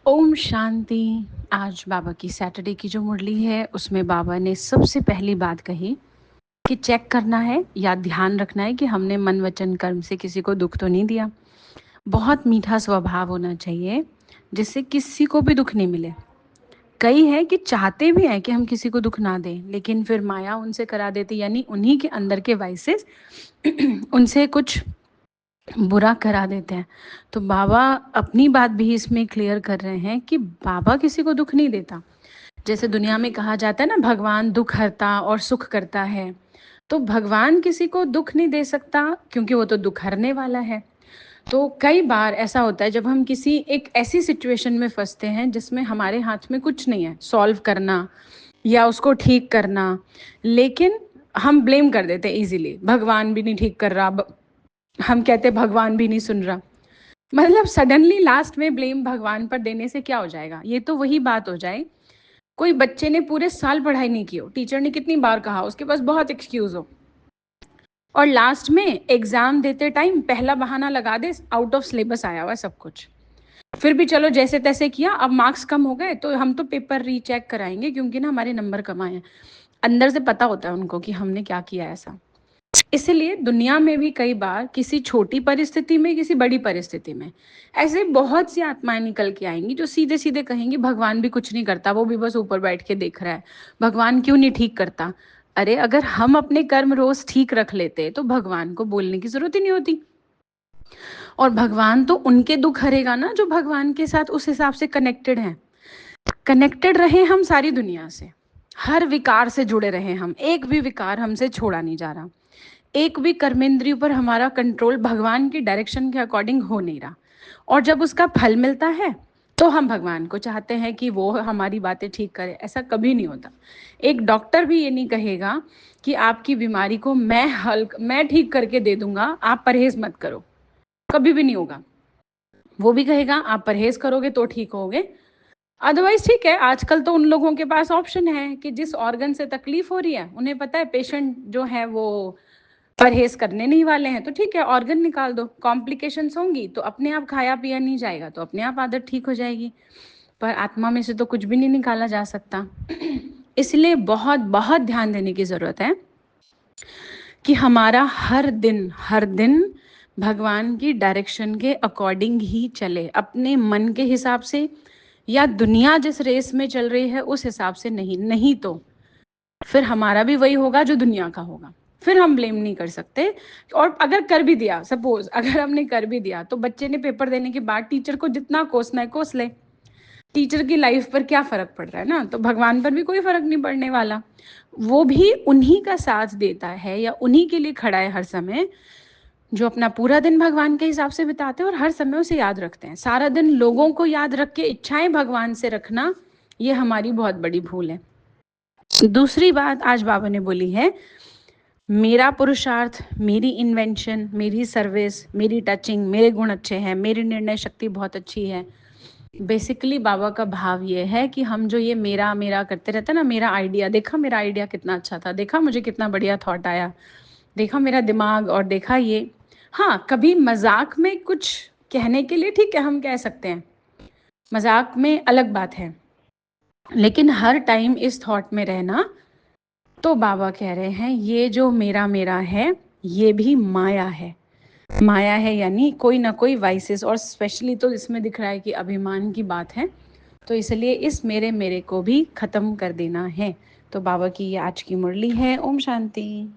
ओम शांति। आज बाबा की सैटरडे की जो मुरली है उसमें बाबा ने सबसे पहली बात कही कि चेक करना है या ध्यान रखना है कि हमने मन वचन कर्म से किसी को दुख तो नहीं दिया। बहुत मीठा स्वभाव होना चाहिए जिससे किसी को भी दुख नहीं मिले। कई है कि चाहते भी हैं कि हम किसी को दुख ना दें, लेकिन फिर माया उनसे करा देती, यानी उन्हीं के अंदर के वाइसेस उनसे कुछ बुरा करा देते हैं। तो बाबा अपनी बात भी इसमें क्लियर कर रहे हैं कि बाबा किसी को दुख नहीं देता। जैसे दुनिया में कहा जाता है ना, भगवान दुख हरता और सुख करता है, तो भगवान किसी को दुख नहीं दे सकता क्योंकि वो तो दुख हरने वाला है। तो कई बार ऐसा होता है जब हम किसी एक ऐसी सिचुएशन में फंसते हैं जिसमें हमारे हाथ में कुछ नहीं है सॉल्व करना या उसको ठीक करना, लेकिन हम ब्लेम कर देते हैं इजीली, भगवान भी नहीं ठीक कर रहा, हम कहते भगवान भी नहीं सुन रहा। मतलब सडनली लास्ट में ब्लेम भगवान पर देने से क्या हो जाएगा? ये तो वही बात हो जाए, कोई बच्चे ने पूरे साल पढ़ाई नहीं की हो, टीचर ने कितनी बार कहा, उसके पास बहुत एक्सक्यूज हो, और लास्ट में एग्जाम देते टाइम पहला बहाना लगा दे, आउट ऑफ सिलेबस आया हुआ है सब कुछ, फिर भी चलो जैसे तैसे किया, अब मार्क्स कम हो गए तो हम तो पेपर रीचेक कराएंगे क्योंकि ना हमारे नंबर कम आए हैं। अंदर से पता होता है उनको कि हमने क्या किया ऐसा। इसलिए दुनिया में भी कई बार किसी छोटी परिस्थिति में, किसी बड़ी परिस्थिति में ऐसे बहुत सी आत्माएं निकल के आएंगी जो सीधे सीधे कहेंगी भगवान भी कुछ नहीं करता, वो भी बस ऊपर बैठ के देख रहा है, भगवान क्यों नहीं ठीक करता। अरे अगर हम अपने कर्म रोज ठीक रख लेते तो भगवान को बोलने की जरूरत ही नहीं होती। और भगवान तो उनके दुख हरेगा ना जो भगवान के साथ उस हिसाब से कनेक्टेड हैं। कनेक्टेड रहे हम सारी दुनिया से, हर विकार से जुड़े रहे हम, एक भी विकार हमसे छोड़ा नहीं जा रहा, एक भी कर्मेंद्रियों पर हमारा कंट्रोल भगवान की डायरेक्शन के अकॉर्डिंग हो नहीं रहा, और जब उसका फल मिलता है तो हम भगवान को चाहते हैं कि वो हमारी बातें ठीक करे। ऐसा कभी नहीं होता। एक डॉक्टर भी ये नहीं कहेगा कि आपकी बीमारी को मैं ठीक करके दे दूंगा, आप परहेज मत करो, कभी भी नहीं होगा। वो भी कहेगा आप परहेज करोगे तो ठीक होगे, अदरवाइज ठीक है। आजकल तो उन लोगों के पास ऑप्शन है कि जिस ऑर्गन से तकलीफ हो रही है उन्हें पता है पेशेंट जो है वो परहेज करने नहीं वाले हैं, तो ठीक है ऑर्गन निकाल दो, कॉम्प्लिकेशंस होंगी तो अपने आप खाया पिया नहीं जाएगा, तो अपने आप आदत ठीक हो जाएगी। पर आत्मा में से तो कुछ भी नहीं निकाला जा सकता। इसलिए बहुत बहुत ध्यान देने की जरूरत है कि हमारा हर दिन भगवान की डायरेक्शन के अकॉर्डिंग ही चले, अपने मन के हिसाब से या दुनिया जिस रेस में चल रही है उस हिसाब से नहीं। नहीं तो फिर हमारा भी वही होगा जो दुनिया का होगा, फिर हम ब्लेम नहीं कर सकते। और अगर कर भी दिया, सपोज अगर हमने कर भी दिया, तो बच्चे ने पेपर देने के बाद टीचर को जितना कोसना है कोस ले, टीचर की लाइफ पर क्या फर्क पड़ रहा है ना, तो भगवान पर भी कोई फर्क नहीं पड़ने वाला। वो भी उन्हीं का साथ देता है या उन्हीं के लिए खड़ा है हर समय, जो अपना पूरा दिन भगवान के हिसाब से बिताते हैं और हर समय उसे याद रखते हैं। सारा दिन लोगों को याद रख के इच्छाएं भगवान से रखना, ये हमारी बहुत बड़ी भूल है। दूसरी बात आज बाबा ने बोली है, मेरा पुरुषार्थ, मेरी इन्वेंशन, मेरी सर्विस, मेरी टचिंग, मेरे गुण अच्छे हैं, मेरी निर्णय शक्ति बहुत अच्छी है। बेसिकली बाबा का भाव ये है कि हम जो ये मेरा मेरा करते रहते हैं ना, मेरा आइडिया देखा, मेरा आइडिया कितना अच्छा था, देखा मुझे कितना बढ़िया थॉट आया, देखा मेरा दिमाग, और देखा ये। हाँ, कभी मजाक में कुछ कहने के लिए ठीक है हम कह सकते हैं, मजाक में अलग बात है, लेकिन हर टाइम इस थॉट में रहना, तो बाबा कह रहे हैं ये जो मेरा मेरा है ये भी माया है। माया है यानी कोई ना कोई वाइसेस, और स्पेशली तो इसमें दिख रहा है कि अभिमान की बात है, तो इसलिए इस मेरे मेरे को भी खत्म कर देना है। तो बाबा की ये आज की मुरली है। ओम शांति।